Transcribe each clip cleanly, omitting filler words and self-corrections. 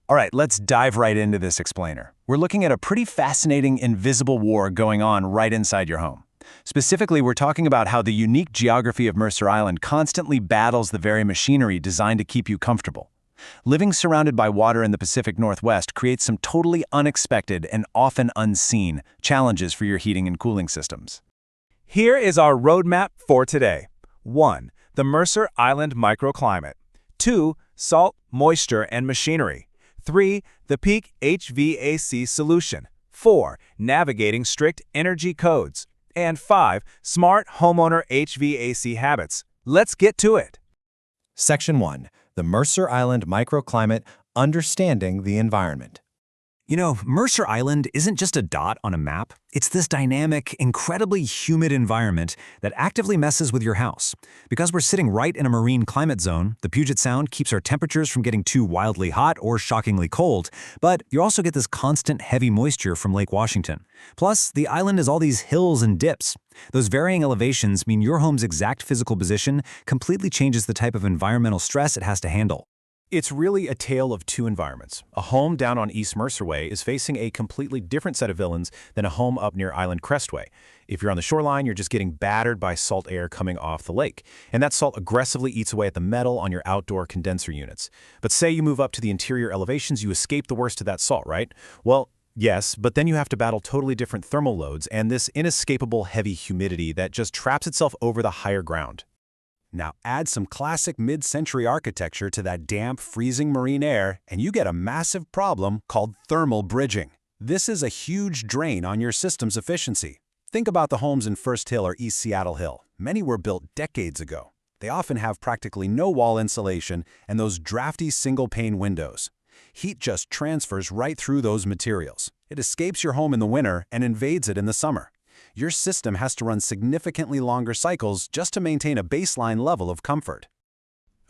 All right, let's dive right into this explainer. We're looking at a pretty fascinating invisible war going on right inside your home. Specifically, we're talking about how the unique geography of Mercer Island constantly battles the very machinery designed to keep you comfortable. Living surrounded by water in the Pacific Northwest creates some totally unexpected and often unseen challenges for your heating and cooling systems. Here is our roadmap for today. 1. The Mercer Island microclimate. 2. Salt, moisture, and machinery. 3. The Peak HVAC solution. 4. Navigating strict energy codes. And 5. Smart homeowner HVAC habits. Let's get to it. Section 1. The Mercer Island Microclimate, Understanding the Environment. You know, Mercer Island isn't just a dot on a map. It's this dynamic, incredibly humid environment that actively messes with your house. Because we're sitting right in a marine climate zone, the Puget Sound keeps our temperatures from getting too wildly hot or shockingly cold, but you also get this constant heavy moisture from Lake Washington. Plus, the island is all these hills and dips. Those varying elevations mean your home's exact physical position completely changes the type of environmental stress it has to handle. It's really a tale of two environments. A home down on East Mercer Way is facing a completely different set of villains than a home up near Island Crestway. If you're on the shoreline, you're just getting battered by salt air coming off the lake, and that salt aggressively eats away at the metal on your outdoor condenser units. But say you move up to the interior elevations, you escape the worst of that salt, right? Well, yes, but then you have to battle totally different thermal loads and this inescapable heavy humidity that just traps itself over the higher ground. Now add some classic mid-century architecture to that damp, freezing marine air, and you get a massive problem called thermal bridging. This is a huge drain on your system's efficiency. Think about the homes in First Hill or East Seattle Hill. Many were built decades ago. They often have practically no wall insulation and those drafty single-pane windows. Heat just transfers right through those materials. It escapes your home in the winter and invades it in the summer. Your system has to run significantly longer cycles just to maintain a baseline level of comfort.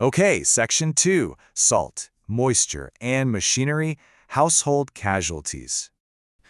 Okay, Section 2. Salt, moisture, and machinery, household casualties.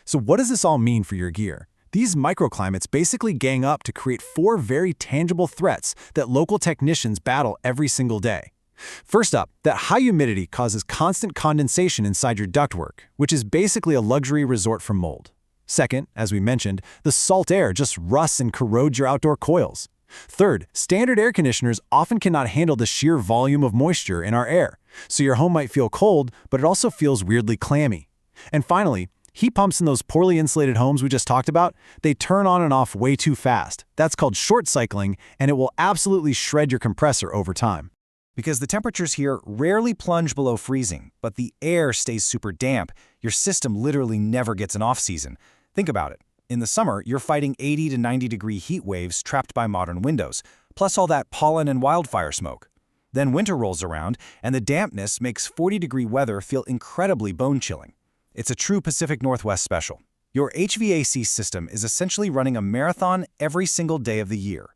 So what does this all mean for your gear? These microclimates basically gang up to create 4 very tangible threats that local technicians battle every single day. First up, that high humidity causes constant condensation inside your ductwork, which is basically a luxury resort from mold. Second, as we mentioned, the salt air just rusts and corrodes your outdoor coils. Third, standard air conditioners often cannot handle the sheer volume of moisture in our air, so your home might feel cold, but it also feels weirdly clammy. And finally, heat pumps in those poorly insulated homes we just talked about, they turn on and off way too fast. That's called short cycling, and it will absolutely shred your compressor over time. Because the temperatures here rarely plunge below freezing, but the air stays super damp, your system literally never gets an off-season. Think about it. In the summer, you're fighting 80 to 90 degree heat waves trapped by modern windows, plus all that pollen and wildfire smoke. Then winter rolls around, and the dampness makes 40-degree weather feel incredibly bone-chilling. It's a true Pacific Northwest special. Your HVAC system is essentially running a marathon every single day of the year.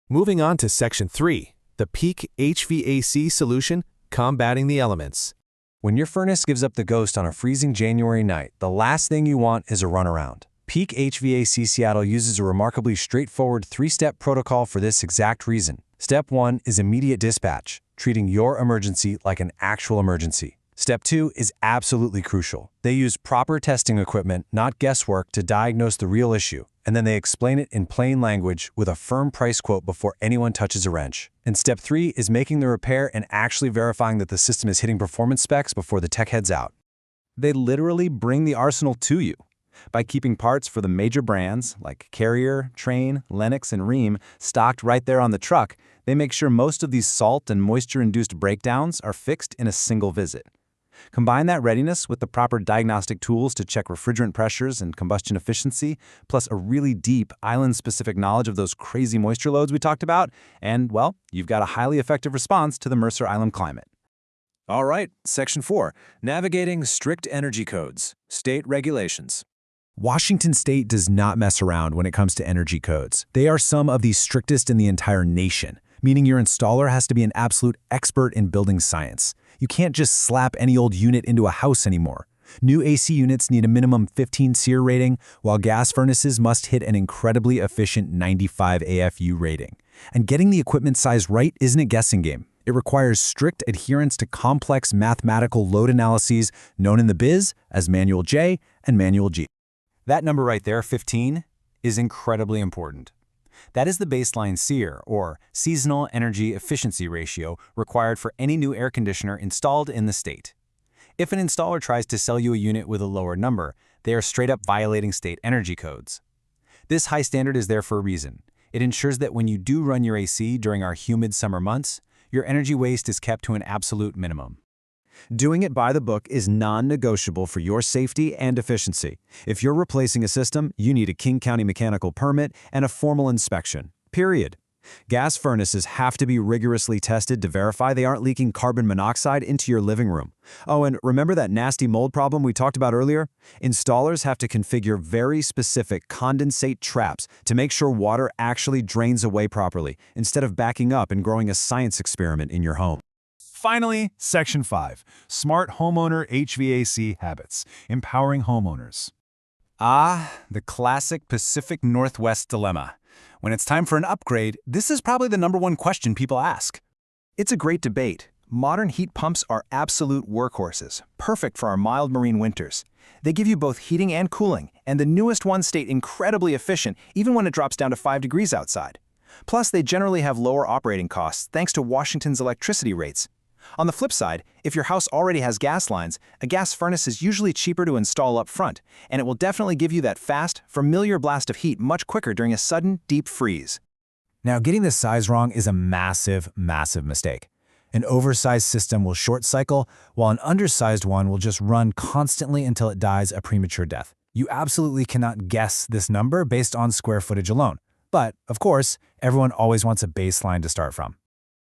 Moving on to Section 3. The Peak HVAC solution, combating the elements. When your furnace gives up the ghost on a freezing January night, the last thing you want is a runaround. Peak HVAC Seattle uses a remarkably straightforward 3-step protocol for this exact reason. Step 1 is immediate dispatch, treating your emergency like an actual emergency. Step 2 is absolutely crucial. They use proper testing equipment, not guesswork, to diagnose the real issue, and then they explain it in plain language with a firm price quote before anyone touches a wrench. And step 3 is making the repair and actually verifying that the system is hitting performance specs before the tech heads out. They literally bring the arsenal to you. By keeping parts for the major brands like Carrier, Trane, Lennox, and Rheem stocked right there on the truck, they make sure most of these salt and moisture-induced breakdowns are fixed in a single visit. Combine that readiness with the proper diagnostic tools to check refrigerant pressures and combustion efficiency, plus a really deep island-specific knowledge of those crazy moisture loads we talked about, and, well, you've got a highly effective response to the Mercer Island climate. All right, Section 4. Navigating strict energy codes, state regulations. Washington State does not mess around when it comes to energy codes. They are some of the strictest in the entire nation, meaning your installer has to be an absolute expert in building science. You can't just slap any old unit into a house anymore. New AC units need a minimum 15 SEER rating, while gas furnaces must hit an incredibly efficient 95 AFU rating. And getting the equipment size right isn't a guessing game. It requires strict adherence to complex mathematical load analyses known in the biz as Manual J and Manual G. That number right there, 15, is incredibly important. That is the baseline SEER, or Seasonal Energy Efficiency Ratio, required for any new air conditioner installed in the state. If an installer tries to sell you a unit with a lower number, they are straight up violating state energy codes. This high standard is there for a reason. It ensures that when you do run your AC during our humid summer months, your energy waste is kept to an absolute minimum. Doing it by the book is non-negotiable for your safety and efficiency. If you're replacing a system, you need a King County mechanical permit and a formal inspection, period. Gas furnaces have to be rigorously tested to verify they aren't leaking carbon monoxide into your living room. Oh, and remember that nasty mold problem we talked about earlier? Installers have to configure very specific condensate traps to make sure water actually drains away properly, instead of backing up and growing a science experiment in your home. Finally, Section 5, Smart Homeowner HVAC Habits, Empowering Homeowners. The classic Pacific Northwest dilemma. When it's time for an upgrade, this is probably the #1 question people ask. It's a great debate. Modern heat pumps are absolute workhorses, perfect for our mild marine winters. They give you both heating and cooling, and the newest ones stay incredibly efficient even when it drops down to 5 degrees outside. Plus, they generally have lower operating costs thanks to Washington's electricity rates. On the flip side, if your house already has gas lines, a gas furnace is usually cheaper to install up front, and it will definitely give you that fast, familiar blast of heat much quicker during a sudden, deep freeze. Now, getting this size wrong is a massive, massive mistake. An oversized system will short cycle, while an undersized one will just run constantly until it dies a premature death. You absolutely cannot guess this number based on square footage alone. But, of course, everyone always wants a baseline to start from.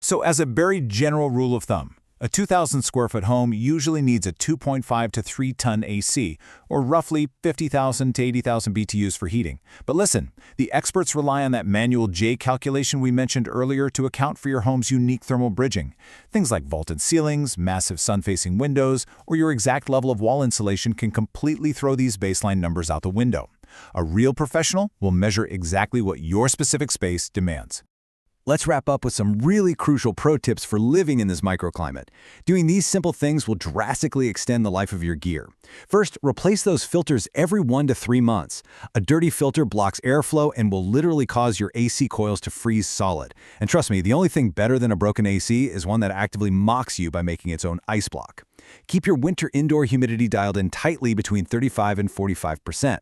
So as a very general rule of thumb, a 2,000 square foot home usually needs a 2.5 to 3 ton AC, or roughly 50,000 to 80,000 BTUs for heating. But listen, the experts rely on that Manual J calculation we mentioned earlier to account for your home's unique thermal bridging. Things like vaulted ceilings, massive sun-facing windows, or your exact level of wall insulation can completely throw these baseline numbers out the window. A real professional will measure exactly what your specific space demands. Let's wrap up with some really crucial pro tips for living in this microclimate. Doing these simple things will drastically extend the life of your gear. First, replace those filters every 1 to 3 months. A dirty filter blocks airflow and will literally cause your AC coils to freeze solid. And trust me, the only thing better than a broken AC is one that actively mocks you by making its own ice block. Keep your winter indoor humidity dialed in tightly between 35 and 45%.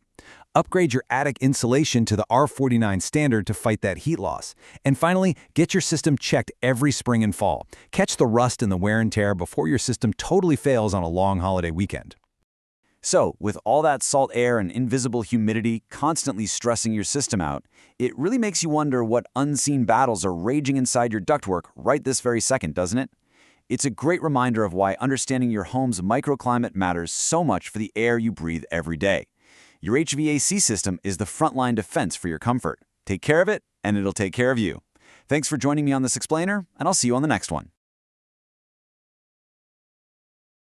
Upgrade your attic insulation to the R49 standard to fight that heat loss. And finally, get your system checked every spring and fall. Catch the rust and the wear and tear before your system totally fails on a long holiday weekend. So, with all that salt air and invisible humidity constantly stressing your system out, it really makes you wonder what unseen battles are raging inside your ductwork right this very second, doesn't it? It's a great reminder of why understanding your home's microclimate matters so much for the air you breathe every day. Your HVAC system is the frontline defense for your comfort. Take care of it, and it'll take care of you. Thanks for joining me on this explainer, and I'll see you on the next one.